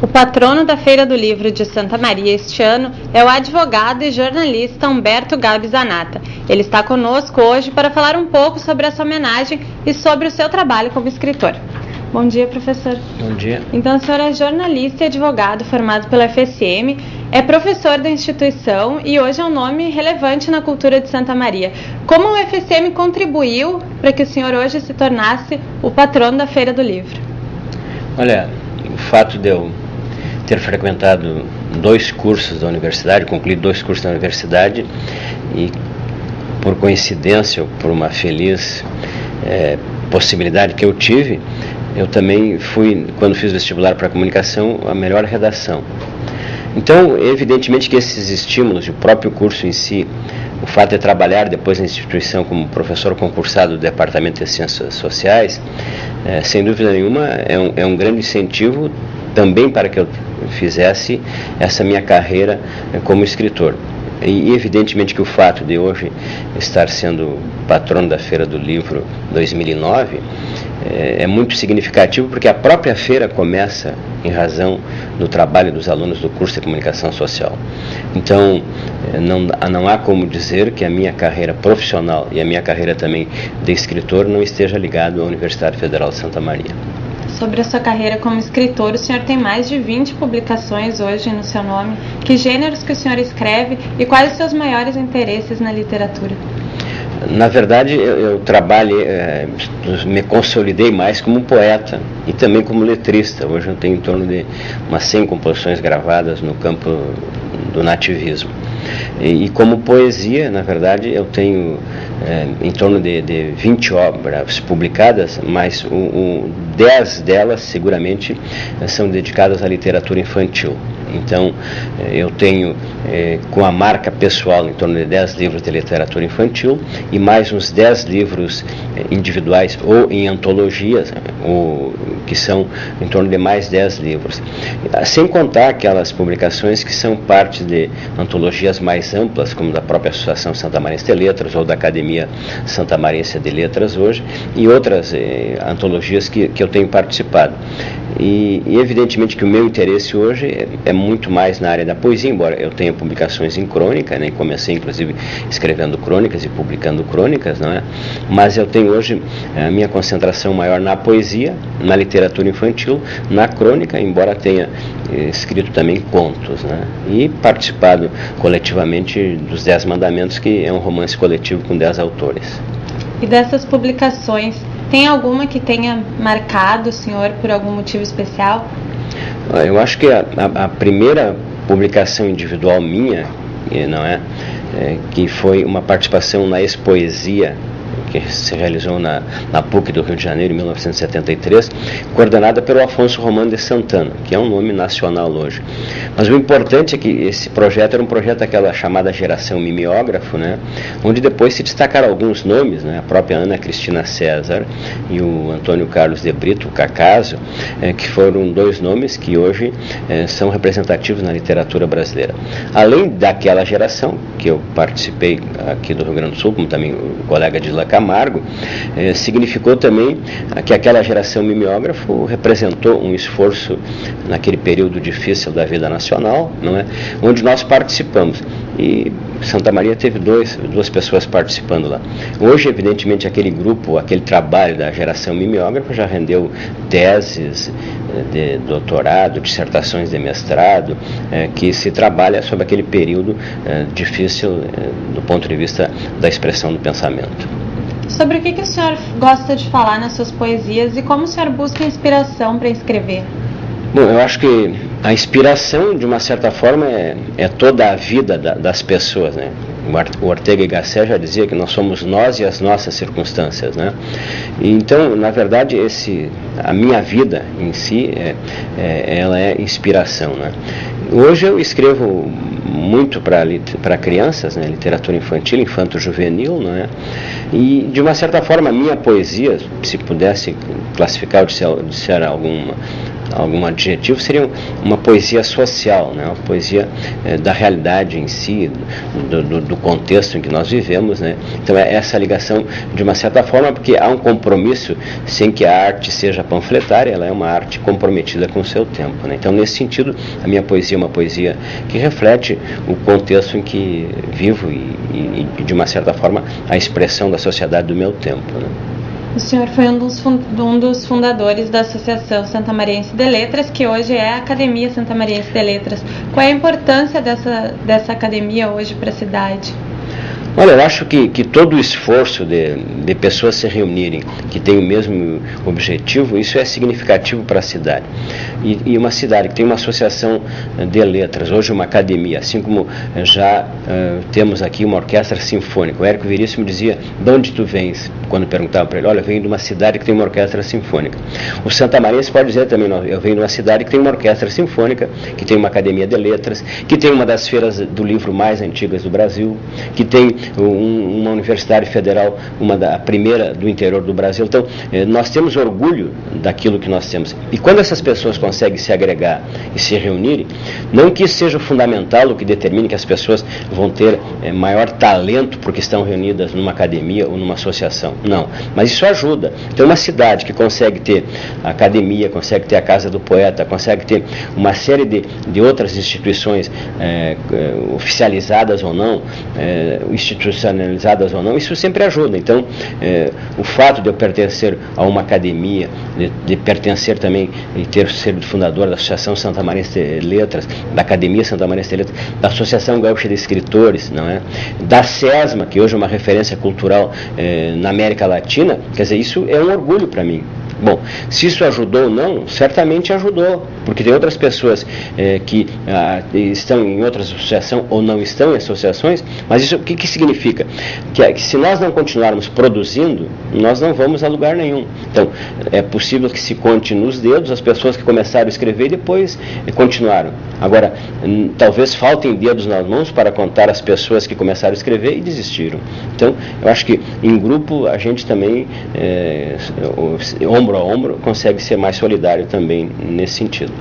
O patrono da Feira do Livro de Santa Maria este ano é o advogado e jornalista Humberto Gabi Zanata. Ele está conosco hoje para falar um pouco sobre essa homenagem e sobre o seu trabalho como escritor. Bom dia, professor. Bom dia. Então, o senhor é jornalista e advogado formado pela FSM, é professor da instituição e hoje é um nome relevante na cultura de Santa Maria. Como o FSM contribuiu para que o senhor hoje se tornasse o patrono da Feira do Livro? Olha, o fato de eu ter frequentado 2 cursos da universidade, concluído 2 cursos da universidade e, por coincidência ou por uma feliz possibilidade que eu tive, eu também fui, quando fiz vestibular para comunicação, a melhor redação. Então, evidentemente que esses estímulos, o próprio curso em si, o fato de trabalhar depois na instituição como professor concursado do Departamento de Ciências Sociais, sem dúvida nenhuma, é um grande incentivo também para que eu fizesse essa minha carreira como escritor. E evidentemente que o fato de hoje estar sendo patrono da Feira do Livro 2009 é muito significativo, porque a própria feira começa em razão do trabalho dos alunos do curso de Comunicação Social. Então, não há como dizer que a minha carreira profissional e a minha carreira também de escritor não esteja ligado à Universidade Federal de Santa Maria. Sobre a sua carreira como escritor, o senhor tem mais de 20 publicações hoje no seu nome. Que gêneros que o senhor escreve e quais os seus maiores interesses na literatura? Na verdade, eu trabalho, me consolidei mais como poeta e também como letrista. Hoje eu tenho em torno de umas 100 composições gravadas no campo do nativismo. E como poesia, na verdade, eu tenho em torno de 20 obras publicadas, mas 10 delas seguramente são dedicadas à literatura infantil. Então, eu tenho com a marca pessoal em torno de 10 livros de literatura infantil e mais uns 10 livros individuais ou em antologias, que são em torno de mais 10 livros. Sem contar aquelas publicações que são parte de antologias mais amplas, como da própria Associação Santamarense de Letras ou da Academia Santamarense de Letras hoje, e outras antologias que eu tenho participado. E evidentemente que o meu interesse hoje é muito mais na área da poesia, embora eu tenha publicações em crônica, né? Comecei inclusive escrevendo crônicas e publicando crônicas, não é? Mas eu tenho hoje a minha concentração maior na poesia, na literatura infantil, na crônica, embora tenha escrito também contos, né? E participado coletivamente dos 10 Mandamentos, que é um romance coletivo com 10 autores. E dessas publicações, tem alguma que tenha marcado o senhor por algum motivo especial? Eu acho que a primeira publicação individual minha, que foi uma participação na Expoesia, que se realizou na PUC do Rio de Janeiro em 1973, coordenada pelo Afonso Romano de Santana, que é um nome nacional hoje. Mas o importante é que esse projeto era um projeto daquela chamada geração mimeógrafo, né, onde depois se destacaram alguns nomes, né, a própria Ana Cristina César e o Antônio Carlos de Brito, o Cacaso, que foram 2 nomes que hoje são representativos na literatura brasileira. Além daquela geração, que eu participei aqui do Rio Grande do Sul, como também o colega de Camargo, significou também que aquela geração mimeógrafo representou um esforço naquele período difícil da vida nacional, não é? Onde nós participamos. E Santa Maria teve 2 pessoas participando lá. Hoje, evidentemente, aquele grupo, aquele trabalho da geração mimeógrafa já rendeu teses de doutorado, dissertações de mestrado, que se trabalha sobre aquele período difícil do ponto de vista da expressão do pensamento. Sobre o que o senhor gosta de falar nas suas poesias e como o senhor busca inspiração para escrever? Bom, eu acho que a inspiração, de uma certa forma, é toda a vida das pessoas, né? O Ortega y Gasset já dizia que nós somos nós e as nossas circunstâncias, né? E então, na verdade, a minha vida em si, ela é inspiração, né? Hoje eu escrevo muito para crianças, né? Literatura infantil, infanto-juvenil, não é? E, de uma certa forma, a minha poesia, se pudesse classificar ou disser algum adjetivo, seria uma poesia social, né? Uma poesia da realidade em si, do contexto em que nós vivemos, né? Então é essa ligação, de uma certa forma, porque há um compromisso, sem que a arte seja panfletária, ela é uma arte comprometida com o seu tempo, né? Então, nesse sentido, a minha poesia é uma poesia que reflete o contexto em que vivo e de uma certa forma, a expressão da sociedade do meu tempo, né? O senhor foi um dos fundadores da Associação Santamariense de Letras, que hoje é a Academia Santamariense de Letras. Qual é a importância dessa academia hoje para a cidade? Olha, eu acho que todo o esforço de pessoas se reunirem, que tem o mesmo objetivo, isso é significativo para a cidade. E uma cidade que tem uma associação de letras, hoje uma academia, assim como já temos aqui uma orquestra sinfônica. O Érico Veríssimo dizia: de onde tu vens? Quando perguntava para ele: olha, eu venho de uma cidade que tem uma orquestra sinfônica. O Santamariense pode dizer também: não, eu venho de uma cidade que tem uma orquestra sinfônica, que tem uma academia de letras, que tem uma das feiras do livro mais antigas do Brasil, que tem uma universidade federal, a primeira do interior do Brasil. Então, nós temos orgulho daquilo que nós temos. E quando essas pessoas conseguem se agregar e se reunirem, não que isso seja fundamental, o que determine que as pessoas vão ter maior talento porque estão reunidas numa academia ou numa associação. Não, mas isso ajuda. Então, uma cidade que consegue ter a academia, consegue ter a Casa do Poeta, consegue ter uma série de outras instituições oficializadas ou não, institucionalizadas ou não, isso sempre ajuda. Então, o fato de eu pertencer a uma academia, de pertencer também e ter sido fundador da Associação Santamariense de Letras, da Academia Santamariense de Letras, da Associação Gaúcha de Escritores, não é? Da SESMA, que hoje é uma referência cultural na América Latina, quer dizer, isso é um orgulho para mim. Bom, se isso ajudou ou não, certamente ajudou, porque tem outras pessoas que estão em outras associações ou não estão em associações, mas isso o que significa? Que se nós não continuarmos produzindo, nós não vamos a lugar nenhum. Então, é possível que se conte nos dedos as pessoas que começaram a escrever e depois continuaram. Agora, talvez faltem dedos nas mãos para contar as pessoas que começaram a escrever e desistiram. Então, eu acho que em grupo a gente também, ombro a ombro, consegue ser mais solidário também nesse sentido.